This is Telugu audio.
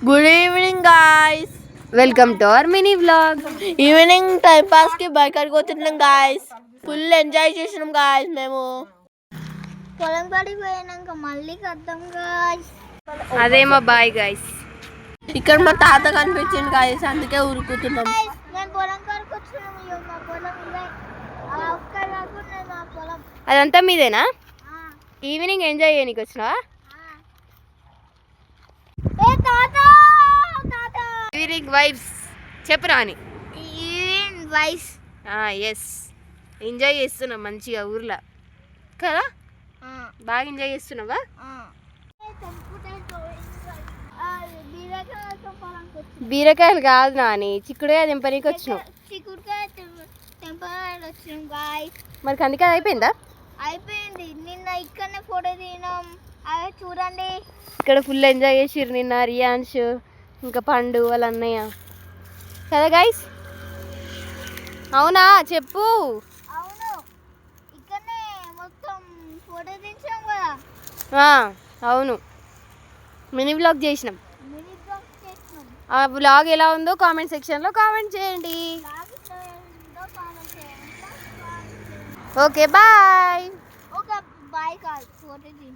Good evening guys, welcome to our mini vlog. Evening time pass కి బైక్ పోతున్నాం గాయ్స్. ఫుల్ ఎంజాయ్ చేసినాం గాయ్స్. మేము పొలం కాడికి పోయినాక మళ్ళీ కద్దాం గాయ్స్. అదే మా బాయ్ గాయ్స్. ఇక్కడ మా తాత కనిపించింది గాయ్స్, అందుకే ఉరుకుతున్నాం. నేను పొలం కాడికి వచ్చినాము. మా పొలం ఇదే, ఒక్క మా పొలం. అదంతా మీదేనా? ఈవినింగ్ ఎంజాయ్ చేయడానికి వచ్చినావా? ఈవినింగ్ వైబ్స్ చెప్పురా అని. Evening vibes. ఎస్, ఎంజాయ్ చేస్తున్నాం మంచిగా ఊర్లో కదా. బాగా ఎంజాయ్ చేస్తున్నావా? బీరకాయలు కాదు నాని, చిక్కుడుకాయ తెంపనీకి వచ్చినాం. చిక్కుడుకాయ తెంపడానికి వచ్చినాం గాయ్స్. మరి అందుకే అయిపోయిందా? అయిపోయింది. నిన్న ఇక్కడనే ఫోటో తీసినాం, అదే చూడండి. ఇక్కడ ఫుల్ ఎంజాయ్ చేసిర్రు నిన్న రియాన్స్, ఇంకా పండు వాళ్ళ అన్నయ్య కదా గైస్. అవునా చెప్పు. అవును, ఇక్కడనే మొత్తం ఫోటో తీసాం కదా. అవును, మినీ వ్లాగ్ చేసినాం. మినీ బ్లాగ్ చేసినాం. ఆ వ్లాగ్ ఎలా ఉందో కామెంట్ సెక్షన్లో కామెంట్ చేయండి. Okay bye. ఒక బాయ్ కాదు, ఫోటో తీ.